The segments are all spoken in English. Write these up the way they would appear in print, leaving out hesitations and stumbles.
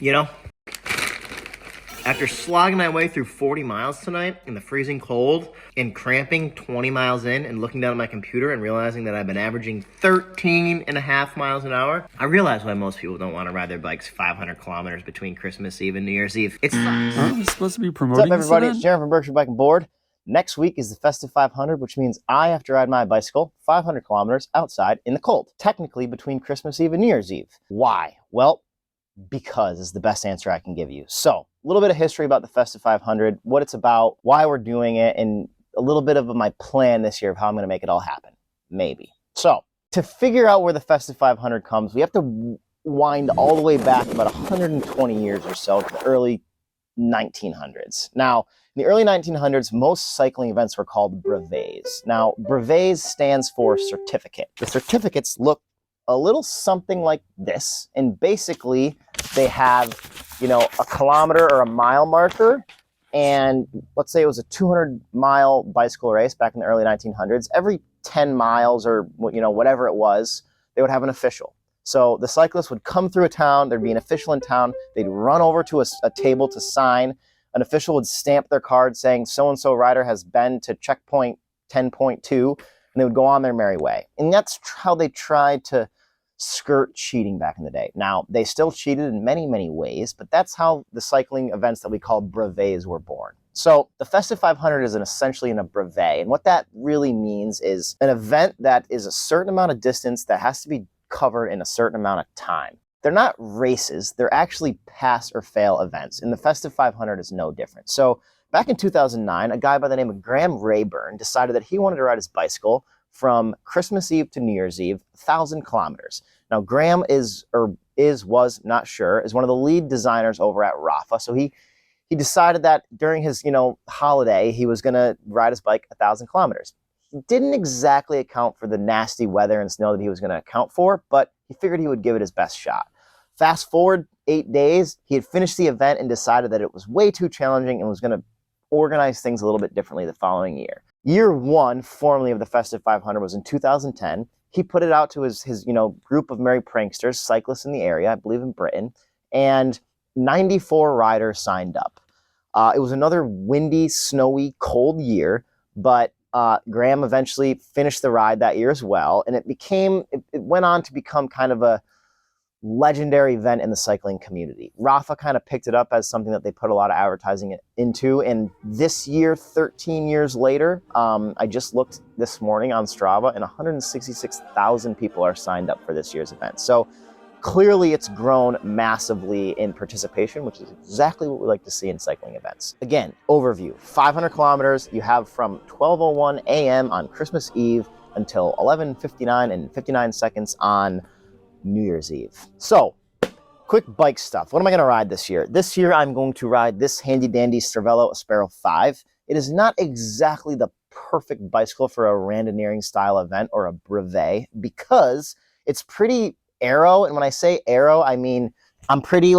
You know, after slogging my way through 40 miles tonight in the freezing cold and cramping 20 miles in and looking down at my computer and realizing that I've been averaging 13 and a half miles an hour, I realize why most people don't want to ride their bikes 500 kilometers between Christmas Eve and New Year's Eve. It sucks. Aren't we supposed to be What's promoting up, this everybody? event? It's Jared from Berkshire Bike and Board. Next week is the Festive 500, which means I have to ride my bicycle 500 kilometers outside in the cold, technically between Christmas Eve and New Year's Eve. Why? Well, because is the best answer I can give you. So, a little bit of history about the Festive 500, what it's about, why we're doing it, and a little bit of my plan this year of how I'm going to make it all happen. Maybe. So, to figure out where the Festive 500 comes, we have to wind all the way back about 120 years or so to the early 1900s. Now, in the early 1900s, most cycling events were called brevets. Now, brevets stands for certificate. The certificates look a little something like this, and basically they have, a kilometer or a mile marker, and let's say it was a 200-mile bicycle race back in the early 1900s. Every 10 miles or whatever it was, they would have an official. So the cyclist would come through a town, there'd be an official in town, they'd run over to a table to sign, an official would stamp their card saying so-and-so rider has been to checkpoint 10.2, and they would go on their merry way. And that's how they tried to skirt cheating back in the day. Now, they still cheated in many, many ways, but that's how the cycling events that we call brevets were born. So the Festive 500 is essentially a brevet, and what that really means is an event that is a certain amount of distance that has to be covered in a certain amount of time. They're not races, they're actually pass or fail events, and the Festive 500 is no different. So back in 2009, a guy by the name of Graham Rayburn decided that he wanted to ride his bicycle from Christmas Eve to New Year's Eve, 1,000 kilometers. Now, Graham was not sure, is one of the lead designers over at Rafa. So he decided that during his, holiday, he was going to ride his bike 1,000 kilometers. He didn't exactly account for the nasty weather and snow that he was going to account for, but he figured he would give it his best shot. Fast forward 8 days, he had finished the event and decided that it was way too challenging and was going to organize things a little bit differently the following year. Year one, formally, of the Festive 500 was in 2010. He put it out to his group of merry pranksters, cyclists in the area, I believe in Britain, and 94 riders signed up. It was another windy, snowy, cold year, but Graham eventually finished the ride that year as well, and it went on to become kind of a legendary event in the cycling community. Rafa kind of picked it up as something that they put a lot of advertising into, and this year, 13 years later, I just looked this morning on Strava, and 166,000 people are signed up for this year's event. So clearly it's grown massively in participation, which is exactly what we like to see in cycling events. Again, overview, 500 kilometers, you have from 12:01 a.m. on Christmas Eve until 11:59 and 59 seconds on New Year's Eve. So, quick bike stuff. What am I going to ride this year? This year, I'm going to ride this handy-dandy Cervelo Aspero 5. It is not exactly the perfect bicycle for a randoneering style event or a brevet because it's pretty aero. And when I say aero, I mean I'm pretty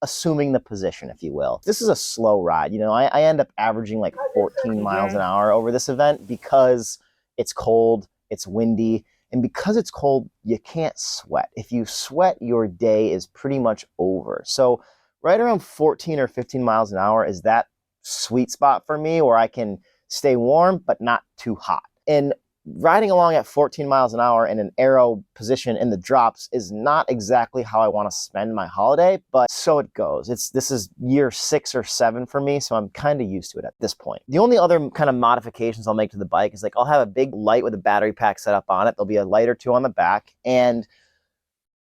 assuming the position, if you will. This is a slow ride. I end up averaging 14 miles an hour over this event because it's cold, it's windy, and because it's cold, you can't sweat. If you sweat, your day is pretty much over. So right around 14 or 15 miles an hour is that sweet spot for me where I can stay warm but not too hot. And riding along at 14 miles an hour in an aero position in the drops is not exactly how I want to spend my holiday, but so it goes. This is year 6 or 7 for me, so I'm kind of used to it at this point. The only other kind of modifications I'll make to the bike is I'll have a big light with a battery pack set up on it. There'll be a light or two on the back, and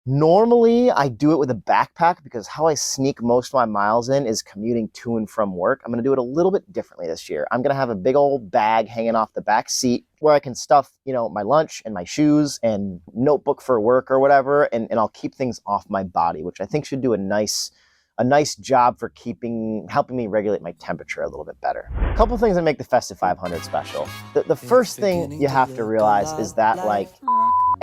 normally I do it with a backpack because how I sneak most of my miles in is commuting to and from work. I'm going to do it a little bit differently this year. I'm going to have a big old bag hanging off the back seat where I can stuff, my lunch and my shoes and notebook for work or whatever, and I'll keep things off my body, which I think should do a nice job for helping me regulate my temperature a little bit better. A couple things that make the Festive 500 special. The first thing you have to realize is that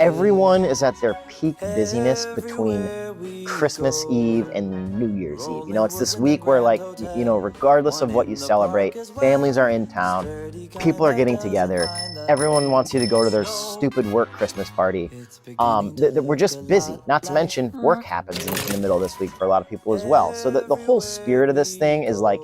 Everyone is at their peak busyness between Christmas Eve and New Year's Eve. You know, it's this week where, like, you know, regardless of what you celebrate, families are in town, people are getting together, everyone wants you to go to their stupid work Christmas party. We're just busy. Not to mention, work happens in the middle of this week for a lot of people as well. So the whole spirit of this thing is like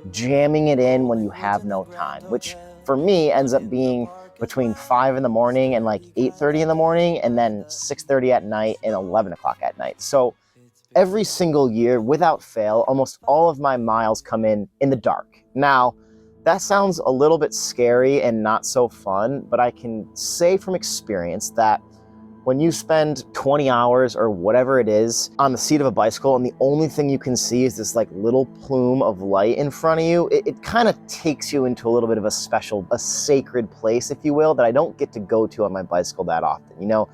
jamming it in when you have no time, which for me ends up being between 5 in the morning and like 8:30 in the morning, and then 6:30 at night and 11 o'clock at night. So every single year, without fail, almost all of my miles come in the dark. Now, that sounds a little bit scary and not so fun, but I can say from experience that when you spend 20 hours or whatever it is on the seat of a bicycle and the only thing you can see is this like little plume of light in front of you, it kind of takes you into a little bit of a sacred place, if you will, that I don't get to go to on my bicycle that often. You know,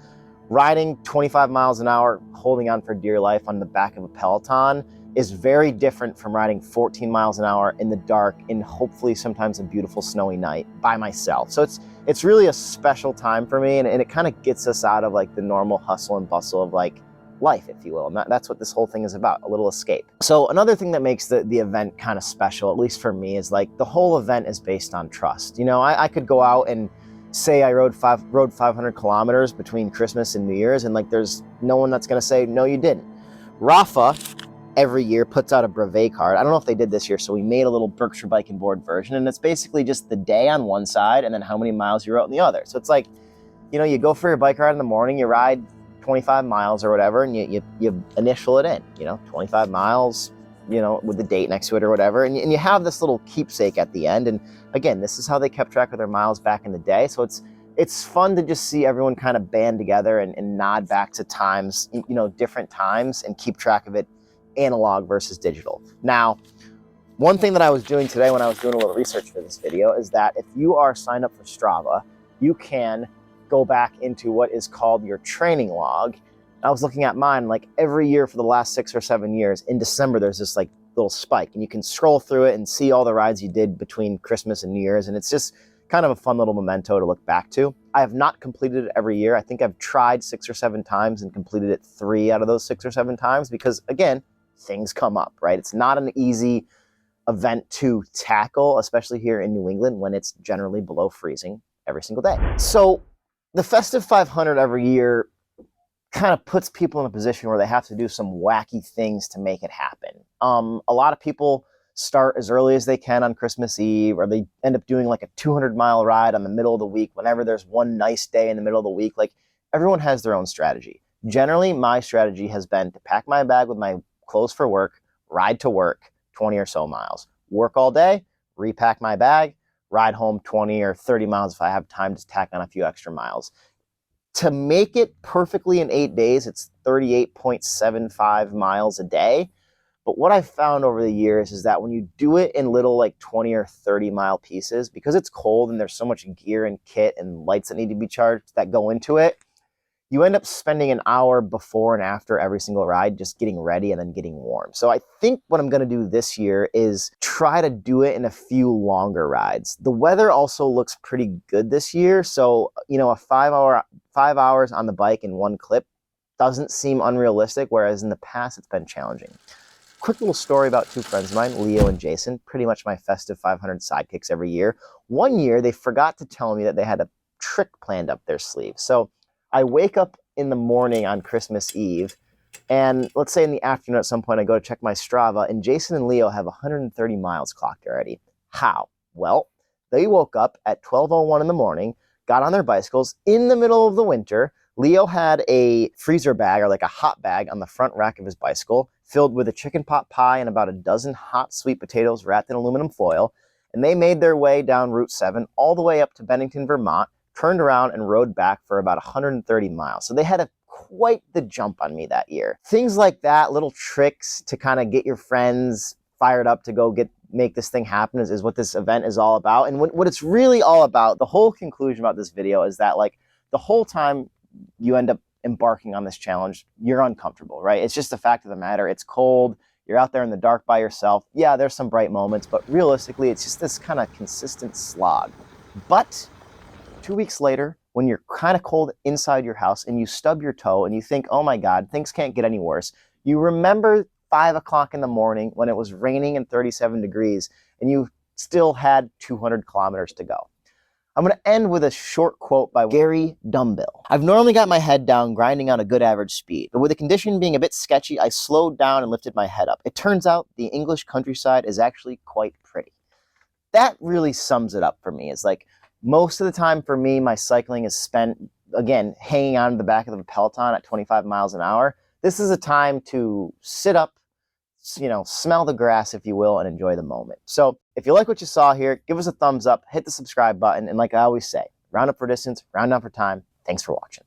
riding 25 miles an hour, holding on for dear life on the back of a Peloton is very different from riding 14 miles an hour in the dark in hopefully sometimes a beautiful snowy night by myself. So it's really a special time for me, and it kind of gets us out of like the normal hustle and bustle of like life, if you will. And that's what this whole thing is about, a little escape. So another thing that makes the event kind of special, at least for me, is like the whole event is based on trust. You know, I could go out and say I rode 500 kilometers between Christmas and New Year's, and like there's no one that's going to say, no, you didn't. Rafa every year puts out a brevet card. I don't know if they did this year, so we made a little Berkshire Bike and Board version, and it's basically just the day on one side and then how many miles you rode on the other. So it's like, you know, you go for your bike ride in the morning, you ride 25 miles or whatever, and you initial it in, you know, 25 miles, you know, with the date next to it or whatever, and you have this little keepsake at the end. And again, this is how they kept track of their miles back in the day. So it's fun to just see everyone kind of band together and nod back to times, you know, different times, and keep track of it analog versus digital. Now, one thing that I was doing today when I was doing a little research for this video is that if you are signed up for Strava, you can go back into what is called your training log. I was looking at mine, like every year for the last 6 or 7 years, in December, there's this like little spike, and you can scroll through it and see all the rides you did between Christmas and New Year's. And it's just kind of a fun little memento to look back to. I have not completed it every year. I think I've tried 6 or 7 times and completed it 3 out of those 6 or 7 times because, again, things come up, right? It's not an easy event to tackle, especially here in New England when it's generally below freezing every single day. So the Festive 500 every year kind of puts people in a position where they have to do some wacky things to make it happen. A lot of people start as early as they can on Christmas Eve, or they end up doing like a 200-mile ride on the middle of the week whenever there's one nice day in the middle of the week. Like, everyone has their own strategy. Generally, my strategy has been to pack my bag with my clothes for work, ride to work 20 or so miles, work all day, repack my bag, ride home 20 or 30 miles if I have time to tack on a few extra miles. To make it perfectly in 8 days, it's 38.75 miles a day. But what I've found over the years is that when you do it in little like 20 or 30 mile pieces, because it's cold and there's so much gear and kit and lights that need to be charged that go into it, you end up spending an hour before and after every single ride just getting ready and then getting warm. So I think what I'm going to do this year is try to do it in a few longer rides. The weather also looks pretty good this year. So, you know, 5 hours on the bike in one clip doesn't seem unrealistic, whereas in the past it's been challenging. Quick little story about 2 friends of mine, Leo and Jason, pretty much my Festive 500 sidekicks every year. One year they forgot to tell me that they had a trick planned up their sleeve. So I wake up in the morning on Christmas Eve, and let's say in the afternoon at some point I go to check my Strava, and Jason and Leo have 130 miles clocked already. How? Well, they woke up at 12:01 in the morning, got on their bicycles in the middle of the winter. Leo had a freezer bag, or like a hot bag, on the front rack of his bicycle filled with a chicken pot pie and about a dozen hot sweet potatoes wrapped in aluminum foil, and they made their way down Route 7 all the way up to Bennington, Vermont, turned around and rode back for about 130 miles. So they had quite the jump on me that year. Things like that, little tricks to kind of get your friends fired up to go make this thing happen is what this event is all about. And what it's really all about, the whole conclusion about this video is that like the whole time you end up embarking on this challenge, you're uncomfortable, right? It's just the fact of the matter. It's cold. You're out there in the dark by yourself. Yeah, there's some bright moments, but realistically, it's just this kind of consistent slog. But 2 weeks later, when you're kind of cold inside your house and you stub your toe and you think, oh my God, things can't get any worse. You remember 5 o'clock in the morning when it was raining and 37 degrees and you still had 200 kilometers to go. I'm going to end with a short quote by Gary Dumbill. I've normally got my head down, grinding out a good average speed, but with the condition being a bit sketchy, I slowed down and lifted my head up. It turns out the English countryside is actually quite pretty. That really sums it up for me. It's like most of the time for me, my cycling is spent, again, hanging on to the back of the Peloton at 25 miles an hour. This is a time to sit up, smell the grass, if you will, and enjoy the moment. So if you like what you saw here, give us a thumbs up, hit the subscribe button, and like I always say, round up for distance, round down for time. Thanks for watching.